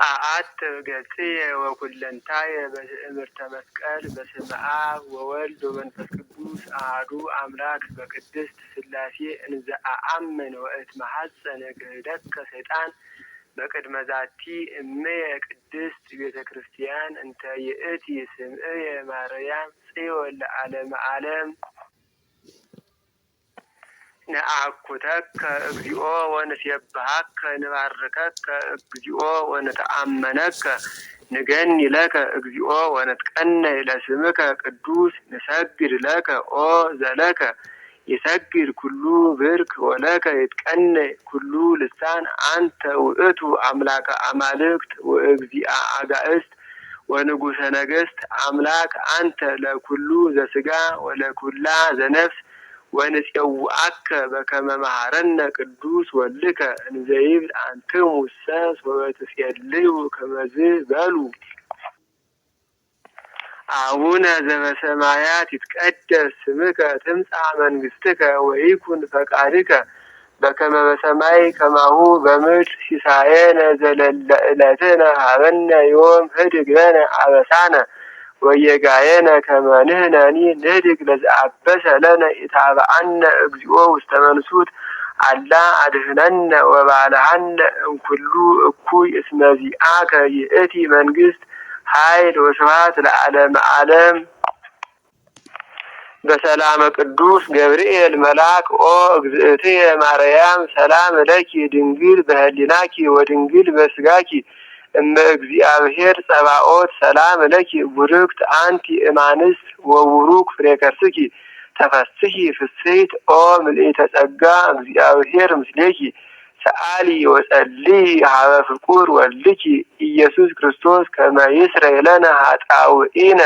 አአት ገጽየ ወኩለንታየ በእምርተ መስቀል በስመ አብ ወወልድ ወመንፈስ ቅዱስ አሐዱ አምላክ በቅድስት ሥላሴ እንዘ አአምን ወእትመሐፀነ ክህደከ ሰይጣን በቅድመ ዛቲ እምየ ቅድስት ቤተ ክርስቲያን እንተ ይእቲ ስምዕየ ማርያም ጽዮን ለዓለመ ዓለም። ነአኩተከ እግዚኦ ወንሴብሐከ ንባርከከ እግዚኦ ወነተአመነከ ንገኒ ለከ እግዚኦ ወነትቀነይ ለስምከ ቅዱስ ንሰግድ ለከ ኦ ዘለከ ይሰግድ ኩሉ ብርክ ወለከ ይትቀነይ ኩሉ ልሳን አንተ ውእቱ አምላከ አማልክት ወእግዚአ አጋእስት ወንጉሰ ነገስት አምላክ አንተ ለኩሉ ዘስጋ ወለኩላ ዘነፍስ ወንጽውዐከ በከመ መሐረነ ቅዱስ ወልድከ እንዘይብል አንትሙሰ ወትጼልዩ ከመዝ በሉ። አቡነ ዘበሰማያት ይትቀደስ ስምከ ትምጻእ መንግሥትከ ወይኩን ፈቃድከ በከመ በሰማይ ከማሁ በምድር ሲሳየነ ዘለለ ዕለትነ ሀበነ ዮም ህድግ ለነ አበሳነ ወየጋየነ ከመ ንሕነኒ ንህድግ ለዘአበሰ ለነ ኢታብአነ እግዚኦ ውስተ መንሱት አላ አድኅነነ ወባልሐነ እምኩሉ እኩይ እስመ ዚአከ ይእቲ መንግሥት ኃይል ወስብሐት ለዓለመ ዓለም። በሰላመ ቅዱስ ገብርኤል መልአክ ኦ እግዝእትየ ማርያም ሰላም ለኪ ድንግል በህሊናኪ ወድንግል በስጋኪ እመ እግዚአብሔር ጸባኦት ሰላም ለኪ ቡርክት አንቲ እማንስት ወቡሩክ ፍሬ ከርስኪ ተፈስሒ ፍስሕት ኦ ምልዕተ ጸጋ እግዚአብሔር ምስሌኪ ሰአሊ ወጸልዪ ሀበ ፍቁር ወልድኪ ኢየሱስ ክርስቶስ ከመ ይስረይ ለነ ኃጣውኢነ።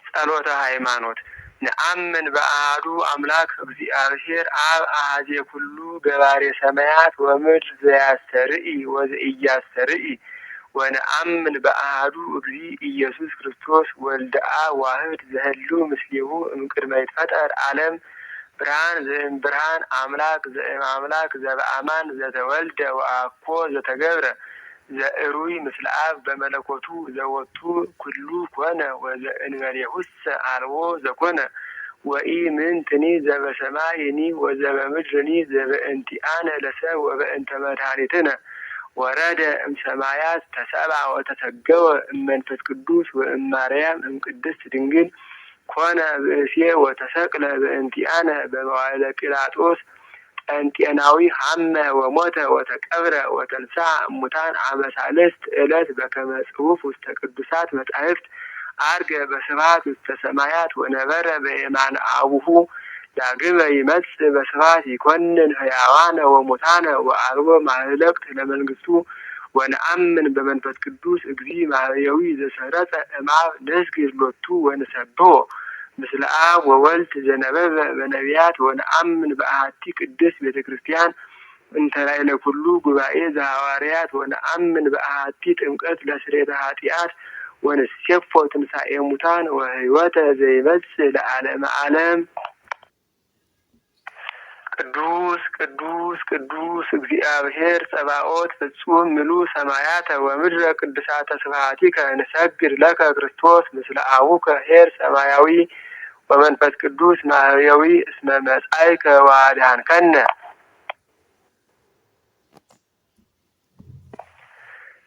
ጸሎተ ሃይማኖት። ነአምን በአሐዱ አምላክ እግዚአብሔር አብ አሐዜ ኩሉ ገባሬ ሰማያት ወምድር ዘያስተርኢ ወዘኢያስተርኢ ወነአምን በአሐዱ እግዚእ ኢየሱስ ክርስቶስ ወልደ አብ ዋህድ ዘህልው ምስሌሁ እምቅድመ ይትፈጠር ዓለም ብርሃን ዘእምብርሃን አምላክ ዘእምአምላክ ዘበአማን ዘተወልደ ወአኮ ዘተገብረ ዘእሩይ ምስለ አብ በመለኮቱ ዘወቱ ኩሉ ኮነ ወዘእንበሌሁሰ አልቦ ዘኮነ ወኢምንትኒ ዘበሰማይኒ ወዘበምድርኒ ዘበእንቲአነ ለሰብ ወበእንተ መድኃኒትነ ወረደ እምሰማያት ተሰብአ ወተሰገወ እመንፈስ ቅዱስ ወእማርያም እምቅድስት ድንግል ኮነ ብእሴ ወተሰቅለ በእንቲአነ በመዋዕለ ጲላጦስ ጴንጤናዊ ሐመ ወሞተ ወተቀብረ ወተንሥአ እሙታን አመ ሣልስት ዕለት በከመ ጽሑፍ ውስተ ቅዱሳት መጻሕፍት ዐርገ በስብሐት ውስተ ሰማያት ወነበረ በየማነ አቡሁ ዳግመ ይመጽእ በስብሐት ይኰንን ሕያዋነ ወሙታነ ወአልቦ ማህለቅት ለመንግሥቱ። ወነአምን በመንፈስ ቅዱስ እግዚእ ማሕየዊ ዘሰረጸ እምአብ ንስግድ ሎቱ ወንሰብሖ ምስለ አብ ወወልድ ዘነበበ በነቢያት። ወነአምን በአሐቲ ቅድስት ቤተ ክርስቲያን እንተ ላዕለ ኩሉ ጉባኤ ዘሐዋርያት። ወነአምን በአሐቲ ጥምቀት ለስርየተ ኃጢአት ወንሴፎ ትንሣኤ ሙታን ወሕይወተ ዘይመጽእ ለዓለመ ዓለም። ቅዱስ ቅዱስ ቅዱስ እግዚአብሔር ጸባኦት ፍጹም ምሉእ ሰማያተ ወምድረ ቅዱሳተ ስብሐቲከ ንሰግድ ለከ ክርስቶስ ምስለ አቡከ ኄር ሰማያዊ ወመንፈስ ቅዱስ ማሕየዊ እስመ መጻእከ ወአድኀንከነ።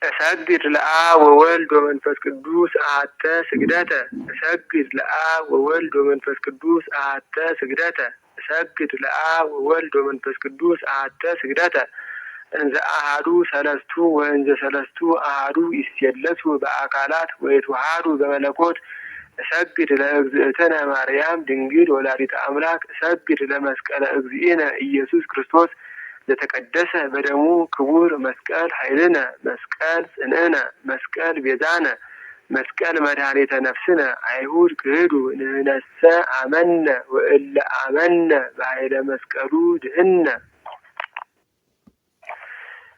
እሰግድ ለአብ ወወልድ ወመንፈስ ቅዱስ አሐተ ስግደተ እሰግድ ለአብ ወወልድ ወመንፈስ ቅዱስ አሐተ ስግደተ እሰግድ ለአብ ወወልድ ወመንፈስ ቅዱስ አሐተ ስግደተ እንዘ አሐዱ ሰለስቱ ወእንዘ ሰለስቱ አሐዱ ይሴለሱ በአካላት ወይትወሃዱ በመለኮት። እሰግድ ለእግዝእትነ ማርያም ድንግል ወላዲተ አምላክ እሰግድ ለመስቀለ እግዚእነ ኢየሱስ ክርስቶስ ዘተቀደሰ በደሙ ክቡር መስቀል ኃይልነ መስቀል ጽንዕነ መስቀል ቤዛነ መስቀል መድኃኒተ ነፍስነ። አይሁድ ክህዱ ንሕነሰ አመነ ወእለ አመነ በኃይለ መስቀሉ ድህነ።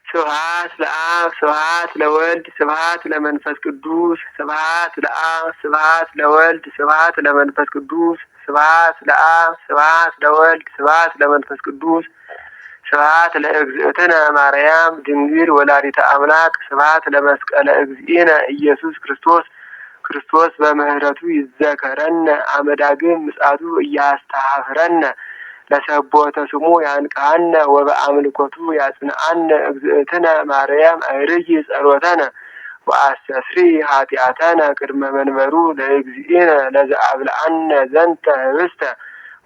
ስብሐት ለአብ ስብሐት ለወልድ ስብሐት ለመንፈስ ቅዱስ ስብሐት ለአብ ስብሐት ለወልድ ስብሐት ለመንፈስ ቅዱስ ስብሐት ለአብ ስብሐት ለወልድ ስብሐት ለመንፈስ ቅዱስ ስብሐት ለእግዝእትነ ማርያም ድንግል ወላዲተ አምላክ ስብሐት ለመስቀለ እግዚእነ ኢየሱስ ክርስቶስ ክርስቶስ በምህረቱ ይዘከረነ አመዳግም ምጽአቱ እያስተሐፍረነ ለሰቦተ ስሙ ያንቃነ ወበአምልኮቱ ያጽንዓነ እግዝእትነ ማርያም አይርይ ጸሎተነ ወአስተስሪ ኃጢአተነ ቅድመ መንበሩ ለእግዚእነ ለዘአብልዐነ ዘንተ ህብስተ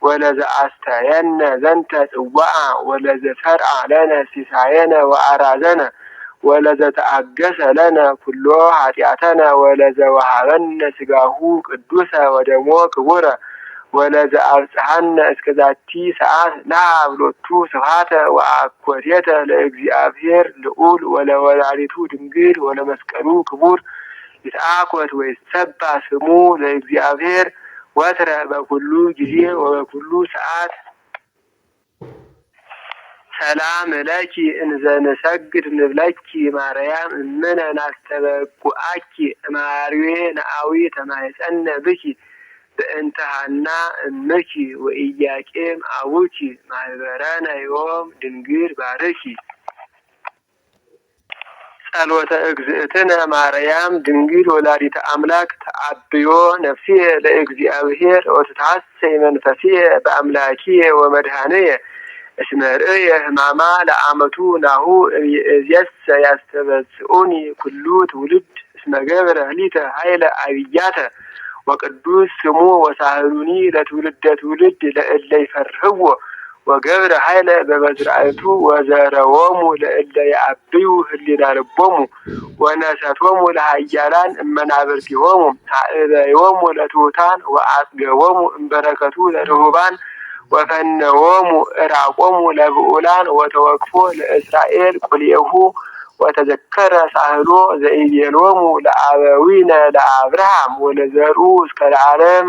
ወለዘአስተየነ ዘንተ ጽዋዓ ወለዘሰርዓ ለነ ሲሳየነ ወአራዘነ ወለዘተአገሰ ለነ ኩሎ ኃጢአተነ ወለዘወሃበነ ሥጋሁ ቅዱሰ ወደሞ ክቡረ ወለዘአብጽሐነ እስከ ዛቲ ሰዓት ለአብሎቱ ስብሐተ ወአኮቴተ ለእግዚአብሔር ልዑል ወለወላዲቱ ድንግል ወለመስቀሉ ክቡር ይትአኮት ወይትሰብሐ ስሙ ለእግዚአብሔር ወትረ በኩሉ ጊዜ ወበኩሉ ሰዓት። ሰላም ለኪ እንዘ ንሰግድ ንብለኪ ማርያም እምነ ናስተበኩአኪ እማርዌ ነአዊ ተማይጸነ ብኪ በእንተ ሐና እምኪ ወኢያቄም አቡኪ ማህበረነ ዮም ድንግል ባርኪ። ጸሎተ እግዝእትነ ማርያም ድንግል ወላዲተ አምላክ ተአብዮ ነፍስየ ለእግዚአብሔር ወትታሰይ መንፈስየ በአምላኪየ ወመድኃኒየ እስመ ርእየ ሕማማ ለአመቱ ናሁ እምይእዜሰ ያስተበጽኡኒ ኩሉ ትውልድ እስመ ገብረ ሊተ ኃይለ አብያተ ወቅዱስ ስሙ ወሳህሉኒ ለትውልደ ትውልድ ለእለ ይፈርህዎ ወገብረ ኃይለ በመዝራእቱ ወዘረዎሙ ለእለ የአብዩ ህሊና ልቦሙ ወነሰቶሙ ለሃያላን እመናብርቲሆሙ አእበዮሙ ለትሑታን ወአጽገቦሙ እምበረከቱ ለርሁባን ወፈነዎሙ እራቆሙ ለብዑላን ወተወክፎ ለእስራኤል ቁልኤሁ ወተዘከረ ሳህሎ ዘኢቤሎሙ ለአበዊነ ለአብርሃም ወለዘርኡ እስከ ለዓለም